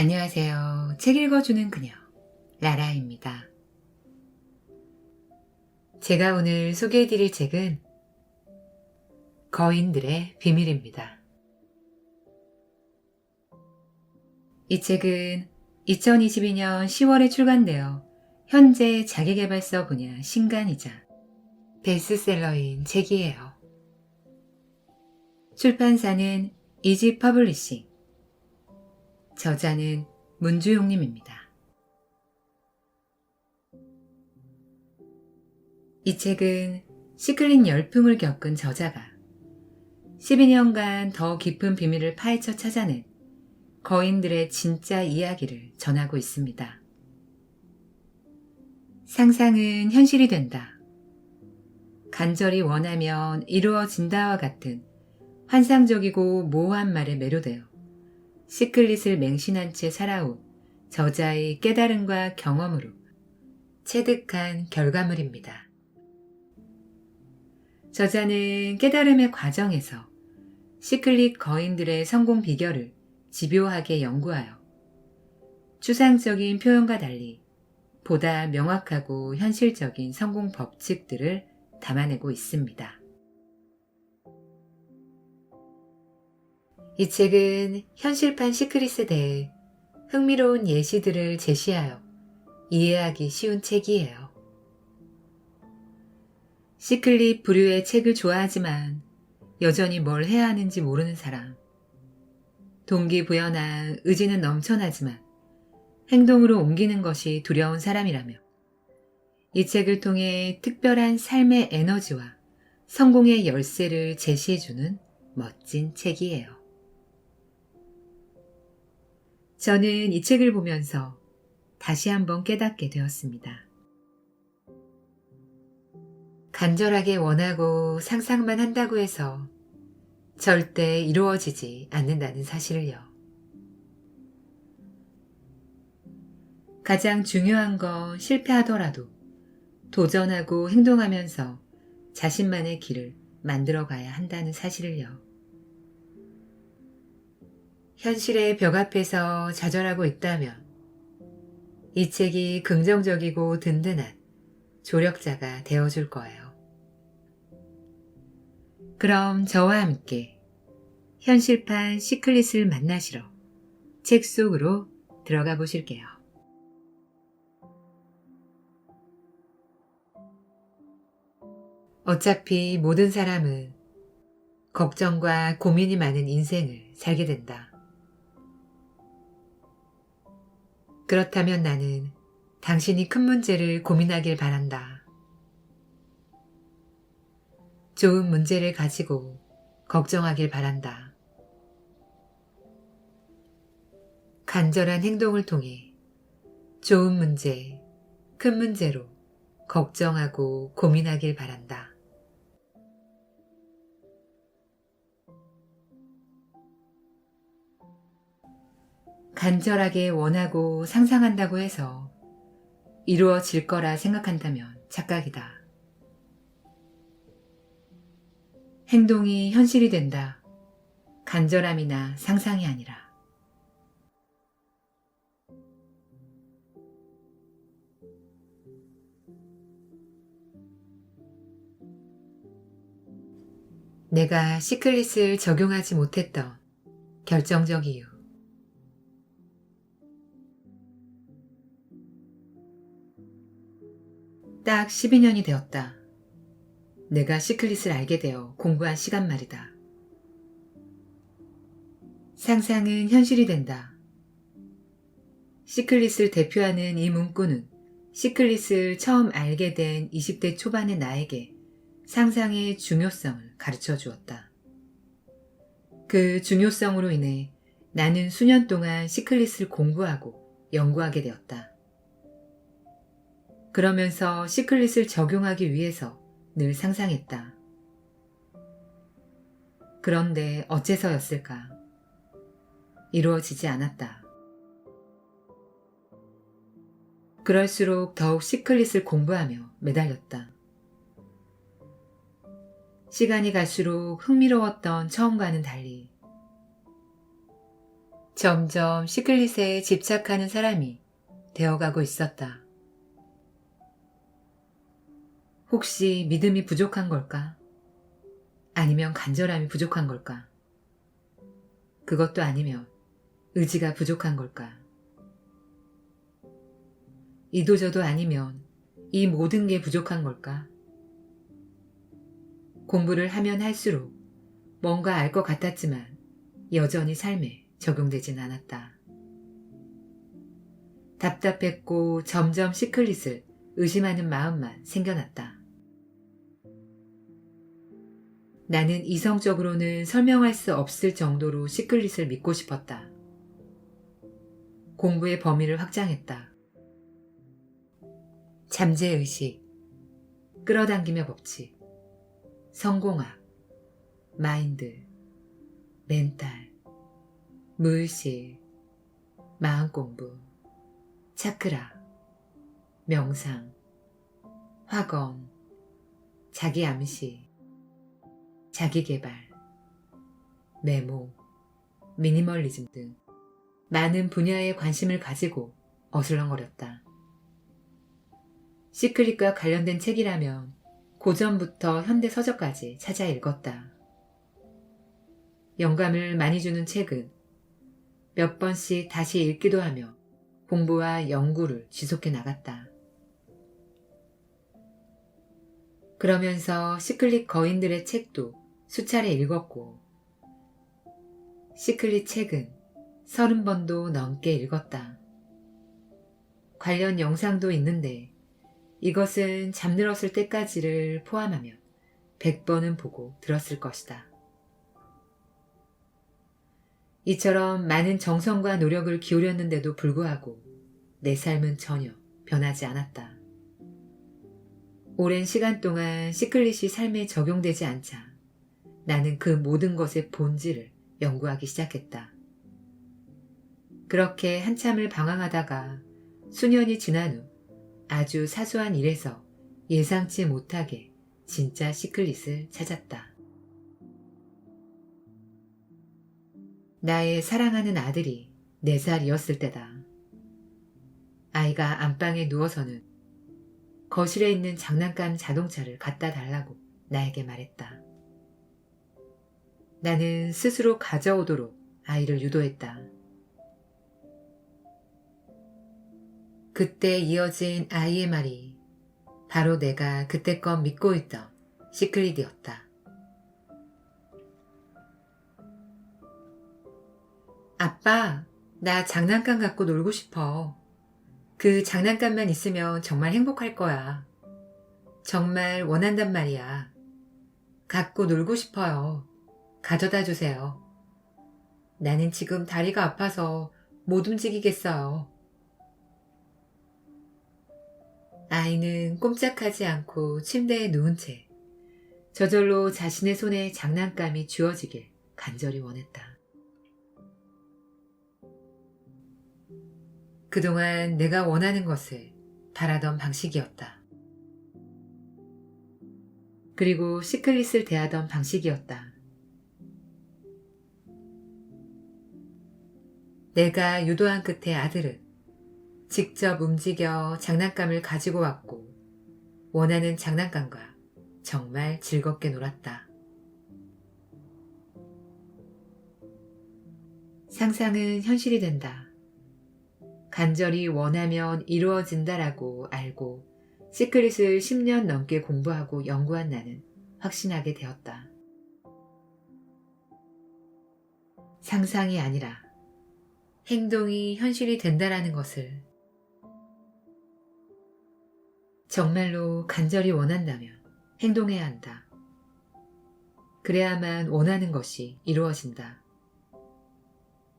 안녕하세요. 책 읽어주는 그녀, 라라입니다. 제가 오늘 소개해드릴 책은 거인들의 비밀입니다. 이 책은 2022년 10월에 출간되어 현재 자기계발서 분야 신간이자 베스트셀러인 책이에요. 출판사는 이지 퍼블리싱, 저자는 문주용님입니다. 이 책은 시클릿 열풍을 겪은 저자가 12년간 더 깊은 비밀을 파헤쳐 찾아낸 거인들의 진짜 이야기를 전하고 있습니다. 상상은 현실이 된다. 간절히 원하면 이루어진다와 같은 환상적이고 모호한 말에 매료되어 시클릿을 맹신한 채 살아온 저자의 깨달음과 경험으로 체득한 결과물입니다. 저자는 깨달음의 과정에서 시클릿 거인들의 성공 비결을 집요하게 연구하여 추상적인 표현과 달리 보다 명확하고 현실적인 성공 법칙들을 담아내고 있습니다. 이 책은 현실판 시크릿에 대해 흥미로운 예시들을 제시하여 이해하기 쉬운 책이에요. 시클릿 부류의 책을 좋아하지만 여전히 뭘 해야 하는지 모르는 사람, 동기부여나 의지는 넘쳐나지만 행동으로 옮기는 것이 두려운 사람이라며 이 책을 통해 특별한 삶의 에너지와 성공의 열쇠를 제시해주는 멋진 책이에요. 저는 이 책을 보면서 다시 한번 깨닫게 되었습니다. 간절하게 원하고 상상만 한다고 해서 절대 이루어지지 않는다는 사실을요. 가장 중요한 건 실패하더라도 도전하고 행동하면서 자신만의 길을 만들어 가야 한다는 사실을요. 현실의 벽 앞에서 좌절하고 있다면 이 책이 긍정적이고 든든한 조력자가 되어줄 거예요. 그럼 저와 함께 현실판 시클릿을 만나시러 책 속으로 들어가 보실게요. 어차피 모든 사람은 걱정과 고민이 많은 인생을 살게 된다. 그렇다면 나는 당신이 큰 문제를 고민하길 바란다. 좋은 문제를 가지고 걱정하길 바란다. 간절한 행동을 통해 좋은 문제, 큰 문제로 걱정하고 고민하길 바란다. 간절하게 원하고 상상한다고 해서 이루어질 거라 생각한다면 착각이다. 행동이 현실이 된다. 간절함이나 상상이 아니라. 내가 시클릿을 적용하지 못했던 결정적 이유. 딱 12년이 되었다. 내가 시클릿을 알게 되어 공부한 시간 말이다. 상상은 현실이 된다. 시클릿을 대표하는 이 문구는 시클릿을 처음 알게 된 20대 초반의 나에게 상상의 중요성을 가르쳐 주었다. 그 중요성으로 인해 나는 수년 동안 시클릿을 공부하고 연구하게 되었다. 그러면서 시클릿을 적용하기 위해서 늘 상상했다. 그런데 어째서였을까? 이루어지지 않았다. 그럴수록 더욱 시클릿을 공부하며 매달렸다. 시간이 갈수록 흥미로웠던 처음과는 달리 점점 시클릿에 집착하는 사람이 되어가고 있었다. 혹시 믿음이 부족한 걸까? 아니면 간절함이 부족한 걸까? 그것도 아니면 의지가 부족한 걸까? 이도저도 아니면 이 모든 게 부족한 걸까? 공부를 하면 할수록 뭔가 알 것 같았지만 여전히 삶에 적용되진 않았다. 답답했고 점점 시클릿을 의심하는 마음만 생겨났다. 나는 이성적으로는 설명할 수 없을 정도로 시클릿을 믿고 싶었다. 공부의 범위를 확장했다. 잠재의식, 끌어당김의 법칙, 성공학, 마인드, 멘탈, 무의식, 마음공부, 차크라, 명상, 화건, 자기암시, 자기개발, 메모, 미니멀리즘 등 많은 분야에 관심을 가지고 어슬렁거렸다. 시클릿과 관련된 책이라면 고전부터 현대서적까지 찾아 읽었다. 영감을 많이 주는 책은 몇 번씩 다시 읽기도 하며 공부와 연구를 지속해 나갔다. 그러면서 시클릿 거인들의 책도 수차례 읽었고 시클릿 책은 30번도 넘게 읽었다. 관련 영상도 있는데 이것은 잠들었을 때까지를 포함하면 100번은 보고 들었을 것이다. 이처럼 많은 정성과 노력을 기울였는데도 불구하고 내 삶은 전혀 변하지 않았다. 오랜 시간 동안 시클릿이 삶에 적용되지 않자 나는 그 모든 것의 본질을 연구하기 시작했다. 그렇게 한참을 방황하다가 수년이 지난 후 아주 사소한 일에서 예상치 못하게 진짜 시클릿을 찾았다. 나의 사랑하는 아들이 4살이었을 때다. 아이가 안방에 누워서는 거실에 있는 장난감 자동차를 갖다 달라고 나에게 말했다. 나는 스스로 가져오도록 아이를 유도했다. 그때 이어진 아이의 말이 바로 내가 그때껏 믿고 있던 시클릿이었다. 아빠, 나 장난감 갖고 놀고 싶어. 그 장난감만 있으면 정말 행복할 거야. 정말 원한단 말이야. 갖고 놀고 싶어요. 가져다 주세요. 나는 지금 다리가 아파서 못 움직이겠어요. 아이는 꼼짝하지 않고 침대에 누운 채 저절로 자신의 손에 장난감이 쥐어지길 간절히 원했다. 그동안 내가 원하는 것을 바라던 방식이었다. 그리고 시클릿을 대하던 방식이었다. 내가 유도한 끝에 아들은 직접 움직여 장난감을 가지고 왔고 원하는 장난감과 정말 즐겁게 놀았다. 상상은 현실이 된다. 간절히 원하면 이루어진다라고 알고 시크릿을 10년 넘게 공부하고 연구한 나는 확신하게 되었다. 상상이 아니라 행동이 현실이 된다라는 것을 정말로 간절히 원한다면 행동해야 한다. 그래야만 원하는 것이 이루어진다.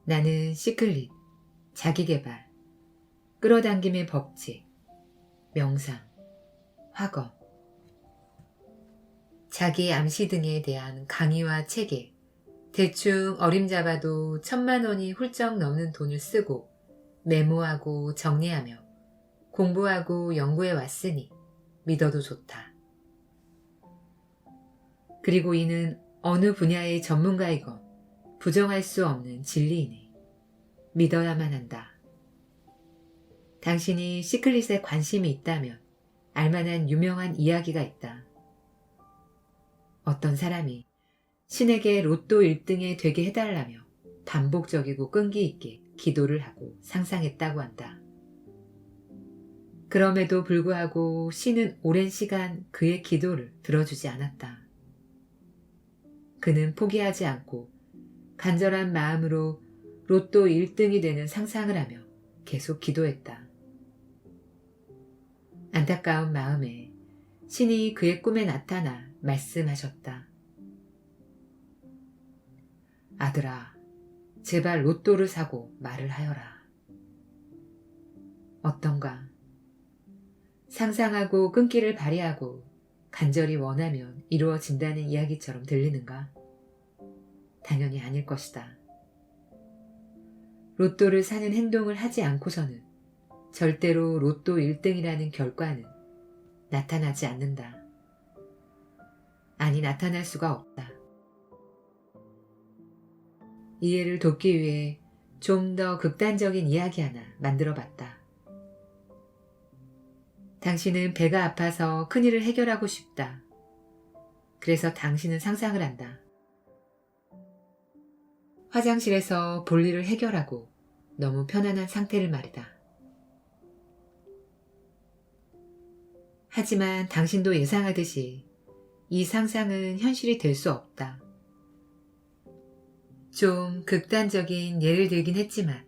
나는 시클릿, 자기개발, 끌어당김의 법칙, 명상, 화거, 자기 암시 등에 대한 강의와 책에 대충 어림잡아도 1000만 원이 훌쩍 넘는 돈을 쓰고 메모하고 정리하며 공부하고 연구해 왔으니 믿어도 좋다. 그리고 이는 어느 분야의 전문가이건 부정할 수 없는 진리이네. 믿어야만 한다. 당신이 시클릿에 관심이 있다면 알만한 유명한 이야기가 있다. 어떤 사람이 신에게 로또 1등에 되게 해달라며 반복적이고 끈기 있게 기도를 하고 상상했다고 한다. 그럼에도 불구하고 신은 오랜 시간 그의 기도를 들어주지 않았다. 그는 포기하지 않고 간절한 마음으로 로또 1등이 되는 상상을 하며 계속 기도했다. 안타까운 마음에 신이 그의 꿈에 나타나 말씀하셨다. 아들아, 제발 로또를 사고 말을 하여라. 어떤가? 상상하고 끈기를 발휘하고 간절히 원하면 이루어진다는 이야기처럼 들리는가? 당연히 아닐 것이다. 로또를 사는 행동을 하지 않고서는 절대로 로또 1등이라는 결과는 나타나지 않는다. 아니, 나타날 수가 없다. 이해를 돕기 위해 좀 더 극단적인 이야기 하나 만들어 봤다. 당신은 배가 아파서 큰일을 해결하고 싶다. 그래서 당신은 상상을 한다. 화장실에서 볼일을 해결하고 너무 편안한 상태를 말이다. 하지만 당신도 예상하듯이 이 상상은 현실이 될 수 없다. 좀 극단적인 예를 들긴 했지만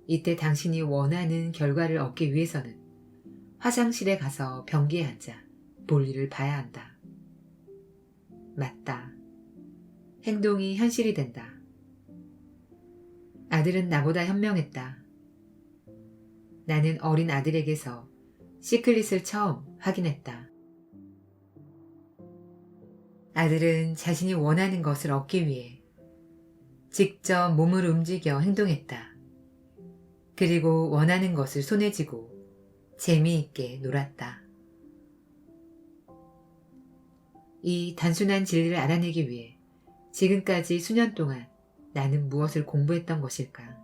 이때 당신이 원하는 결과를 얻기 위해서는 화장실에 가서 변기에 앉아 볼일을 봐야 한다. 맞다. 행동이 현실이 된다. 아들은 나보다 현명했다. 나는 어린 아들에게서 시클릿을 처음 확인했다. 아들은 자신이 원하는 것을 얻기 위해 직접 몸을 움직여 행동했다. 그리고 원하는 것을 손에 쥐고 재미있게 놀았다. 이 단순한 진리를 알아내기 위해 지금까지 수년 동안 나는 무엇을 공부했던 것일까?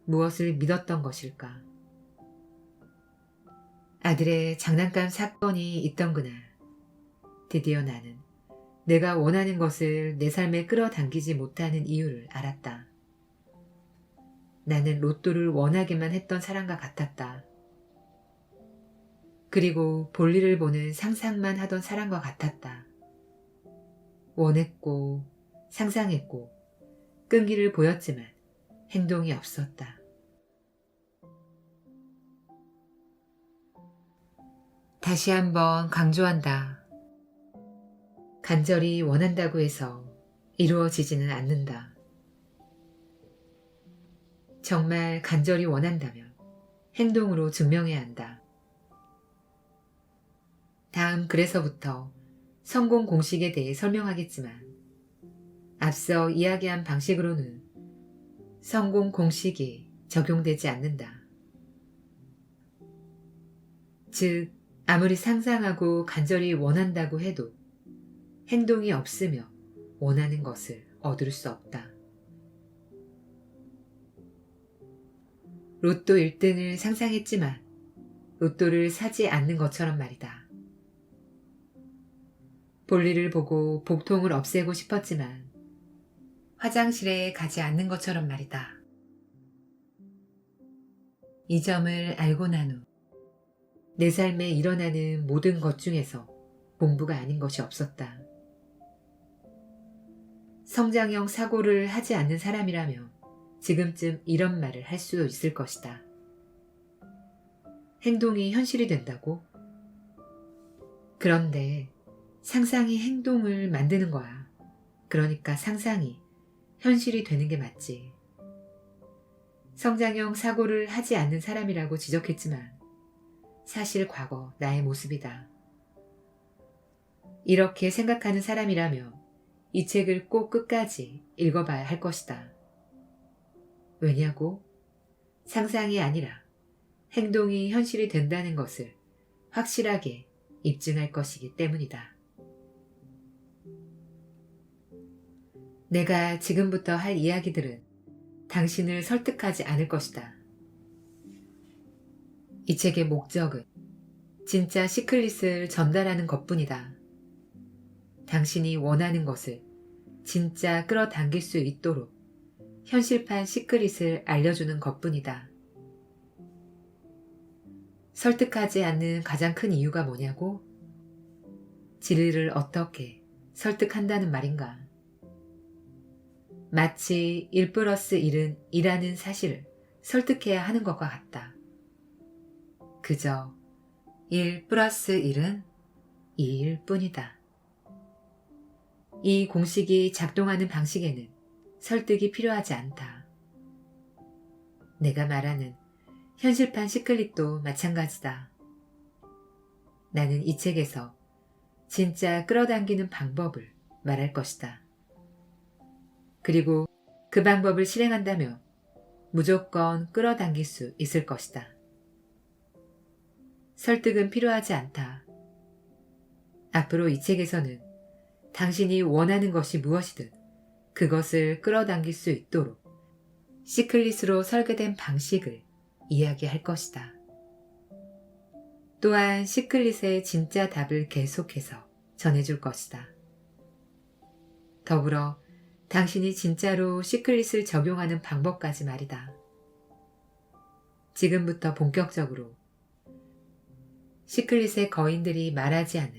무엇을 믿었던 것일까? 아들의 장난감 사건이 있던 그날, 드디어 나는 내가 원하는 것을 내 삶에 끌어당기지 못하는 이유를 알았다. 나는 로또를 원하기만 했던 사람과 같았다. 그리고 볼일을 보는 상상만 하던 사람과 같았다. 원했고 상상했고 끈기를 보였지만 행동이 없었다. 다시 한번 강조한다. 간절히 원한다고 해서 이루어지지는 않는다. 정말 간절히 원한다면 행동으로 증명해야 한다. 다음 글에서부터 성공 공식에 대해 설명하겠지만 앞서 이야기한 방식으로는 성공 공식이 적용되지 않는다. 즉, 아무리 상상하고 간절히 원한다고 해도 행동이 없으며 원하는 것을 얻을 수 없다. 로또 1등을 상상했지만 로또를 사지 않는 것처럼 말이다. 볼일을 보고 복통을 없애고 싶었지만 화장실에 가지 않는 것처럼 말이다. 이 점을 알고 난 후 내 삶에 일어나는 모든 것 중에서 공부가 아닌 것이 없었다. 성장형 사고를 하지 않는 사람이라면 지금쯤 이런 말을 할 수 있을 것이다. 행동이 현실이 된다고? 그런데 상상이 행동을 만드는 거야. 그러니까 상상이 현실이 되는 게 맞지. 성장형 사고를 하지 않는 사람이라고 지적했지만 사실 과거 나의 모습이다. 이렇게 생각하는 사람이라면 이 책을 꼭 끝까지 읽어봐야 할 것이다. 왜냐고? 상상이 아니라 행동이 현실이 된다는 것을 확실하게 입증할 것이기 때문이다. 내가 지금부터 할 이야기들은 당신을 설득하지 않을 것이다. 이 책의 목적은 진짜 시클릿을 전달하는 것뿐이다. 당신이 원하는 것을 진짜 끌어당길 수 있도록 현실판 시크릿을 알려주는 것뿐이다. 설득하지 않는 가장 큰 이유가 뭐냐고? 진리를 어떻게 설득한다는 말인가? 마치 1+1은 2라는 사실을 설득해야 하는 것과 같다. 그저 1+1은 2일 뿐이다. 이 공식이 작동하는 방식에는 설득이 필요하지 않다. 내가 말하는 현실판 시클릿도 마찬가지다. 나는 이 책에서 진짜 끌어당기는 방법을 말할 것이다. 그리고 그 방법을 실행한다면 무조건 끌어당길 수 있을 것이다. 설득은 필요하지 않다. 앞으로 이 책에서는 당신이 원하는 것이 무엇이든 그것을 끌어당길 수 있도록 시클릿으로 설계된 방식을 이야기할 것이다. 또한 시클릿의 진짜 답을 계속해서 전해줄 것이다. 더불어 당신이 진짜로 시클릿을 적용하는 방법까지 말이다. 지금부터 본격적으로 시클릿의 거인들이 말하지 않은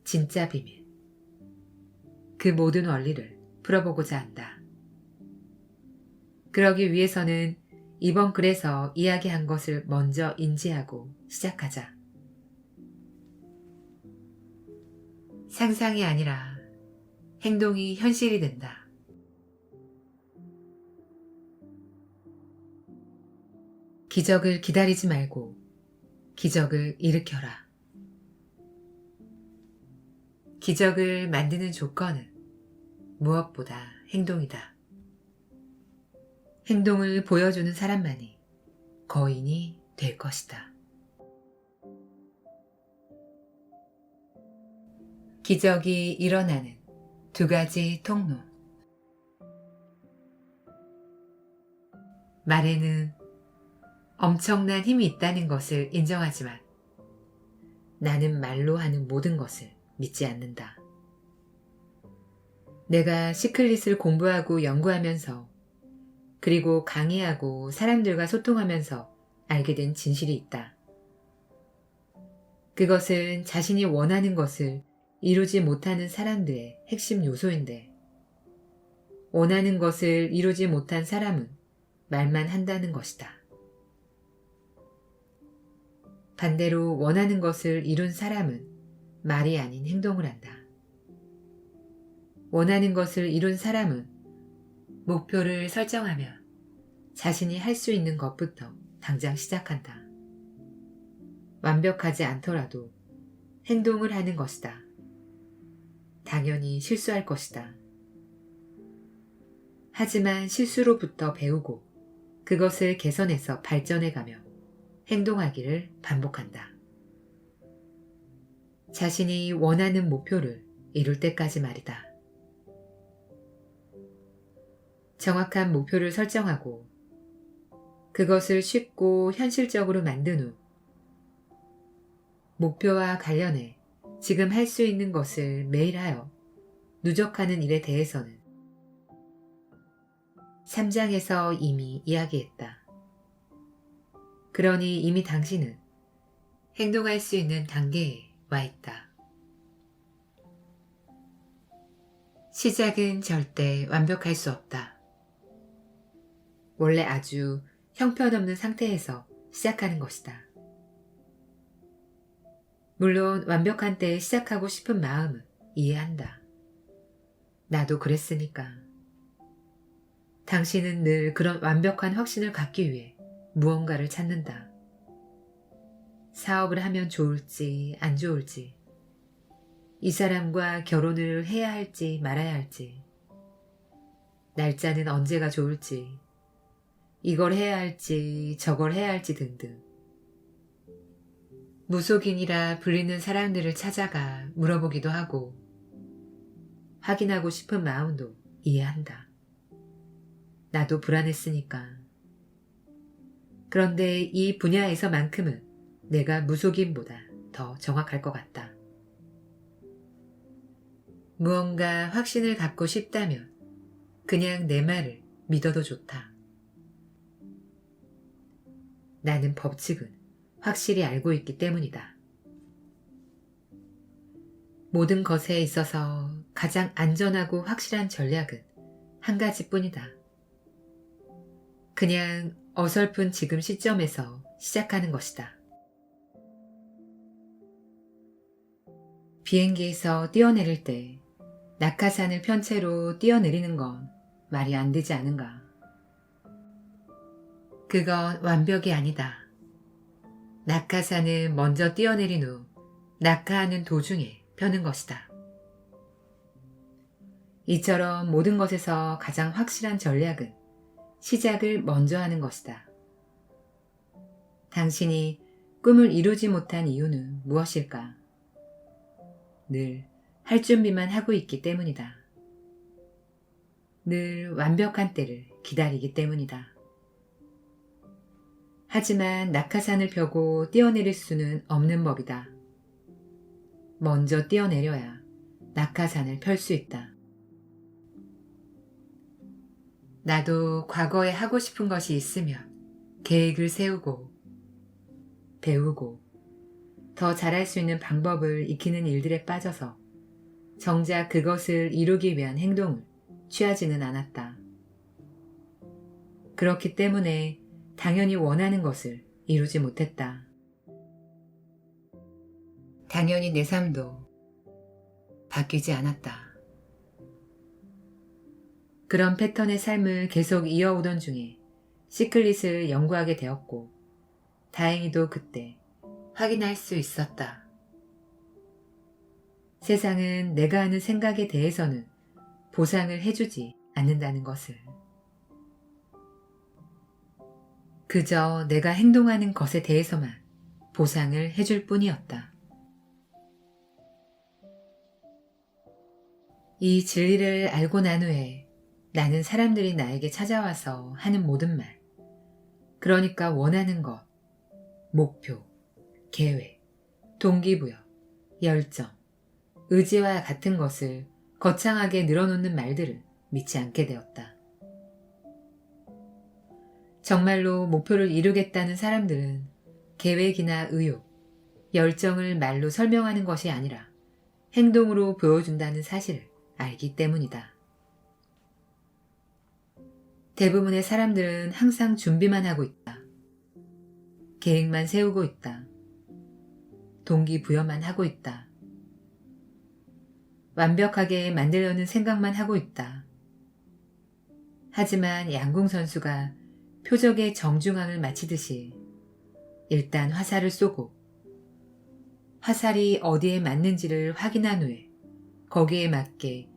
진짜 비밀, 그 모든 원리를 풀어보고자 한다. 그러기 위해서는 이번 글에서 이야기한 것을 먼저 인지하고 시작하자. 상상이 아니라 행동이 현실이 된다. 기적을 기다리지 말고 기적을 일으켜라. 기적을 만드는 조건은 무엇보다 행동이다. 행동을 보여주는 사람만이 거인이 될 것이다. 기적이 일어나는 두 가지 통로. 말에는 엄청난 힘이 있다는 것을 인정하지만 나는 말로 하는 모든 것을 믿지 않는다. 내가 시클릿을 공부하고 연구하면서 그리고 강의하고 사람들과 소통하면서 알게 된 진실이 있다. 그것은 자신이 원하는 것을 이루지 못하는 사람들의 핵심 요소인데 원하는 것을 이루지 못한 사람은 말만 한다는 것이다. 반대로 원하는 것을 이룬 사람은 말이 아닌 행동을 한다. 원하는 것을 이룬 사람은 목표를 설정하면 자신이 할 수 있는 것부터 당장 시작한다. 완벽하지 않더라도 행동을 하는 것이다. 당연히 실수할 것이다. 하지만 실수로부터 배우고 그것을 개선해서 발전해가며 행동하기를 반복한다. 자신이 원하는 목표를 이룰 때까지 말이다. 정확한 목표를 설정하고 그것을 쉽고 현실적으로 만든 후 목표와 관련해 지금 할 수 있는 것을 매일 하여 누적하는 일에 대해서는 3장에서 이미 이야기했다. 그러니 이미 당신은 행동할 수 있는 단계에 와 있다. 시작은 절대 완벽할 수 없다. 원래 아주 형편없는 상태에서 시작하는 것이다. 물론 완벽한 때에 시작하고 싶은 마음은 이해한다. 나도 그랬으니까. 당신은 늘 그런 완벽한 확신을 갖기 위해 무언가를 찾는다. 사업을 하면 좋을지 안 좋을지, 이 사람과 결혼을 해야 할지 말아야 할지, 날짜는 언제가 좋을지, 이걸 해야 할지 저걸 해야 할지 등등. 무속인이라 불리는 사람들을 찾아가 물어보기도 하고 확인하고 싶은 마음도 이해한다. 나도 불안했으니까. 그런데 이 분야에서만큼은 내가 무속인보다 더 정확할 것 같다. 무언가 확신을 갖고 싶다면 그냥 내 말을 믿어도 좋다. 나는 법칙은 확실히 알고 있기 때문이다. 모든 것에 있어서 가장 안전하고 확실한 전략은 한 가지뿐이다. 그냥 어설픈 지금 시점에서 시작하는 것이다. 비행기에서 뛰어내릴 때 낙하산을 편 채로 뛰어내리는 건 말이 안 되지 않은가? 그건 완벽이 아니다. 낙하산은 먼저 뛰어내린 후 낙하하는 도중에 펴는 것이다. 이처럼 모든 것에서 가장 확실한 전략은 시작을 먼저 하는 것이다. 당신이 꿈을 이루지 못한 이유는 무엇일까? 늘 할 준비만 하고 있기 때문이다. 늘 완벽한 때를 기다리기 때문이다. 하지만 낙하산을 펴고 뛰어내릴 수는 없는 법이다. 먼저 뛰어내려야 낙하산을 펼 수 있다. 나도 과거에 하고 싶은 것이 있으면 계획을 세우고 배우고 더 잘할 수 있는 방법을 익히는 일들에 빠져서 정작 그것을 이루기 위한 행동을 취하지는 않았다. 그렇기 때문에 당연히 원하는 것을 이루지 못했다. 당연히 내 삶도 바뀌지 않았다. 그런 패턴의 삶을 계속 이어오던 중에 시클릿을 연구하게 되었고 다행히도 그때 확인할 수 있었다. 세상은 내가 하는 생각에 대해서는 보상을 해주지 않는다는 것을. 그저 내가 행동하는 것에 대해서만 보상을 해줄 뿐이었다. 이 진리를 알고 난 후에 나는 사람들이 나에게 찾아와서 하는 모든 말, 그러니까 원하는 것, 목표, 계획, 동기부여, 열정, 의지와 같은 것을 거창하게 늘어놓는 말들을 믿지 않게 되었다. 정말로 목표를 이루겠다는 사람들은 계획이나 의욕, 열정을 말로 설명하는 것이 아니라 행동으로 보여준다는 사실을 알기 때문이다. 대부분의 사람들은 항상 준비만 하고 있다. 계획만 세우고 있다. 동기부여만 하고 있다. 완벽하게 만들려는 생각만 하고 있다. 하지만 양궁 선수가 표적의 정중앙을 마치듯이 일단 화살을 쏘고 화살이 어디에 맞는지를 확인한 후에 거기에 맞게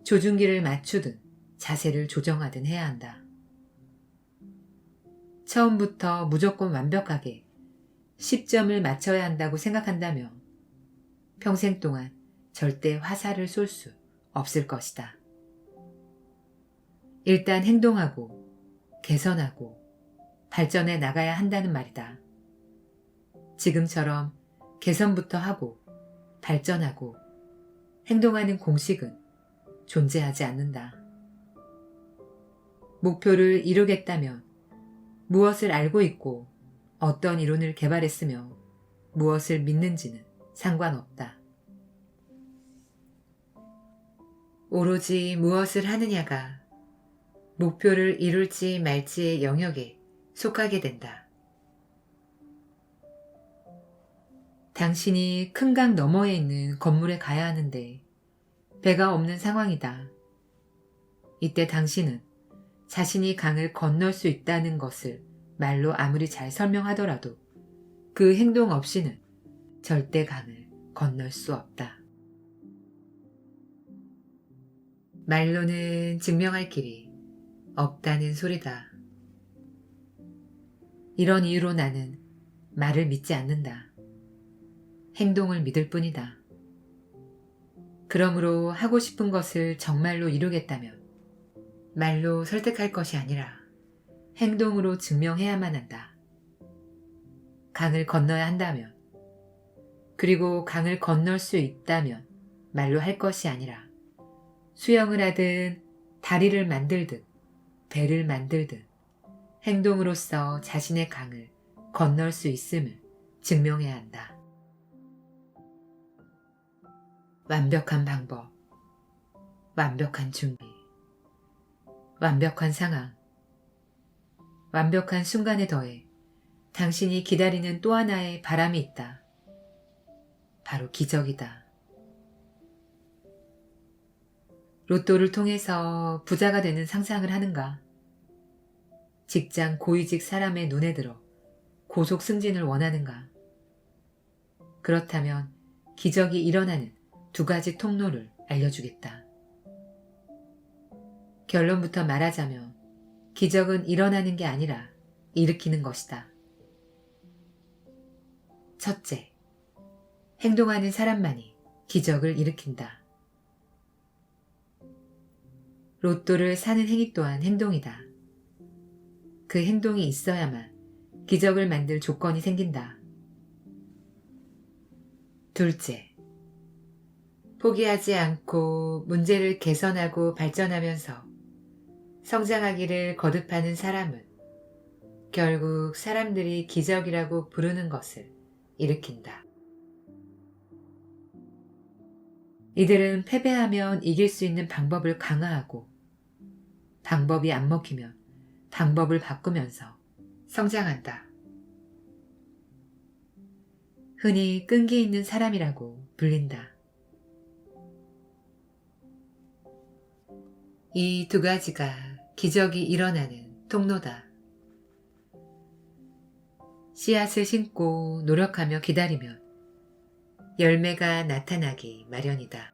조준기를 맞추든 자세를 조정하든 해야 한다. 처음부터 무조건 완벽하게 10점을 맞춰야 한다고 생각한다면 평생 동안 절대 화살을 쏠 수 없을 것이다. 일단 행동하고 개선하고 발전해 나가야 한다는 말이다. 지금처럼 개선부터 하고 발전하고 행동하는 공식은 존재하지 않는다. 목표를 이루겠다면 무엇을 알고 있고 어떤 이론을 개발했으며 무엇을 믿는지는 상관없다. 오로지 무엇을 하느냐가 목표를 이룰지 말지의 영역에 속하게 된다. 당신이 큰 강 너머에 있는 건물에 가야 하는데 배가 없는 상황이다. 이때 당신은 자신이 강을 건널 수 있다는 것을 말로 아무리 잘 설명하더라도 그 행동 없이는 절대 강을 건널 수 없다. 말로는 증명할 길이 없다는 소리다. 이런 이유로 나는 말을 믿지 않는다. 행동을 믿을 뿐이다. 그러므로 하고 싶은 것을 정말로 이루겠다면 말로 설득할 것이 아니라 행동으로 증명해야만 한다. 강을 건너야 한다면, 그리고 강을 건널 수 있다면 말로 할 것이 아니라 수영을 하든 다리를 만들든 배를 만들든 행동으로써 자신의 강을 건널 수 있음을 증명해야 한다. 완벽한 방법, 완벽한 준비, 완벽한 상황, 완벽한 순간에 더해 당신이 기다리는 또 하나의 바람이 있다. 바로 기적이다. 로또를 통해서 부자가 되는 상상을 하는가? 직장 고위직 사람의 눈에 들어 고속 승진을 원하는가? 그렇다면 기적이 일어나는 두 가지 통로를 알려주겠다. 결론부터 말하자면 기적은 일어나는 게 아니라 일으키는 것이다. 첫째, 행동하는 사람만이 기적을 일으킨다. 로또를 사는 행위 또한 행동이다. 그 행동이 있어야만 기적을 만들 조건이 생긴다. 둘째, 포기하지 않고 문제를 개선하고 발전하면서 성장하기를 거듭하는 사람은 결국 사람들이 기적이라고 부르는 것을 일으킨다. 이들은 패배하면 이길 수 있는 방법을 강화하고 방법이 안 먹히면 방법을 바꾸면서 성장한다. 흔히 끈기 있는 사람이라고 불린다. 이 두 가지가 기적이 일어나는 통로다. 씨앗을 심고 노력하며 기다리면 열매가 나타나기 마련이다.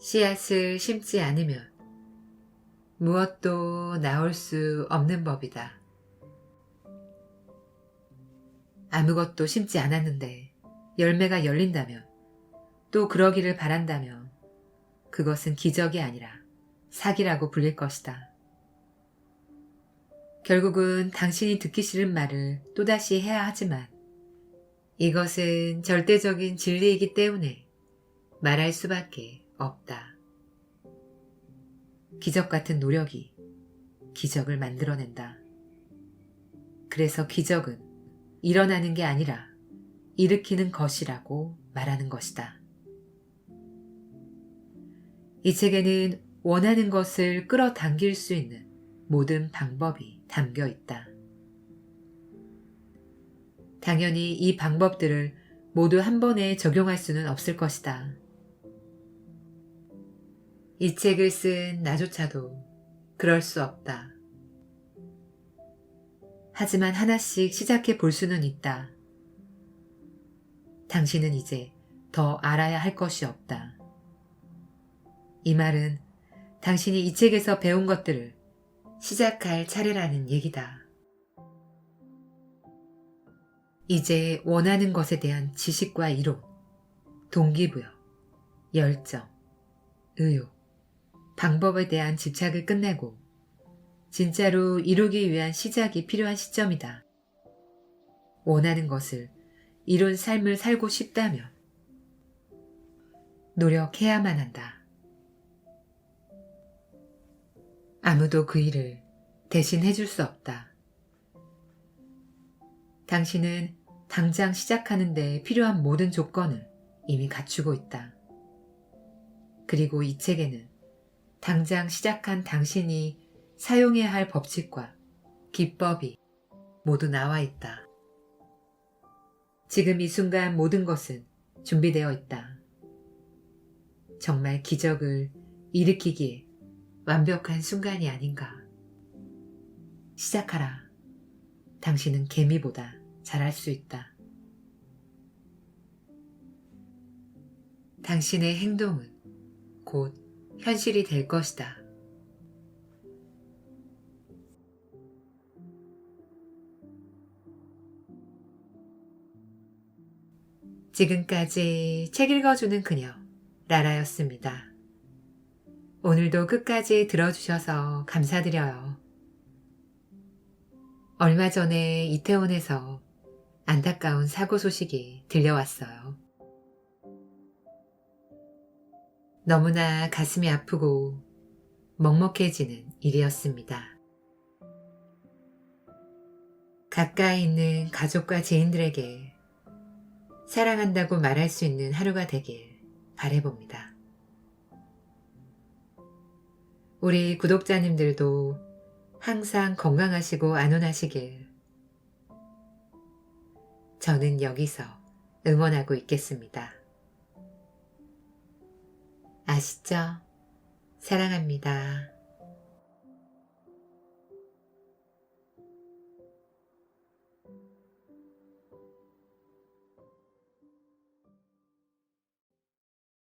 씨앗을 심지 않으면 무엇도 나올 수 없는 법이다. 아무것도 심지 않았는데 열매가 열린다면, 또 그러기를 바란다면 그것은 기적이 아니라 사기라고 불릴 것이다. 결국은 당신이 듣기 싫은 말을 또다시 해야 하지만 이것은 절대적인 진리이기 때문에 말할 수밖에 없다. 기적 같은 노력이 기적을 만들어낸다. 그래서 기적은 일어나는 게 아니라 일으키는 것이라고 말하는 것이다. 이 책에는 원하는 것을 끌어당길 수 있는 모든 방법이 담겨 있다. 당연히 이 방법들을 모두 한 번에 적용할 수는 없을 것이다. 이 책을 쓴 나조차도 그럴 수 없다. 하지만 하나씩 시작해 볼 수는 있다. 당신은 이제 더 알아야 할 것이 없다. 이 말은 당신이 이 책에서 배운 것들을 시작할 차례라는 얘기다. 이제 원하는 것에 대한 지식과 이론, 동기부여, 열정, 의욕, 방법에 대한 집착을 끝내고 진짜로 이루기 위한 시작이 필요한 시점이다. 원하는 것을 이룬 삶을 살고 싶다면 노력해야만 한다. 아무도 그 일을 대신 해줄 수 없다. 당신은 당장 시작하는 데 필요한 모든 조건을 이미 갖추고 있다. 그리고 이 책에는 당장 시작한 당신이 사용해야 할 법칙과 기법이 모두 나와 있다. 지금 이 순간 모든 것은 준비되어 있다. 정말 기적을 일으키기에 완벽한 순간이 아닌가. 시작하라. 당신은 개미보다 잘할 수 있다. 당신의 행동은 곧 현실이 될 것이다. 지금까지 책 읽어주는 그녀 라라였습니다. 오늘도 끝까지 들어주셔서 감사드려요. 얼마 전에 이태원에서 안타까운 사고 소식이 들려왔어요. 너무나 가슴이 아프고 먹먹해지는 일이었습니다. 가까이 있는 가족과 지인들에게 사랑한다고 말할 수 있는 하루가 되길 바라봅니다. 우리 구독자님들도 항상 건강하시고 안온하시길 저는 여기서 응원하고 있겠습니다. 아시죠? 사랑합니다.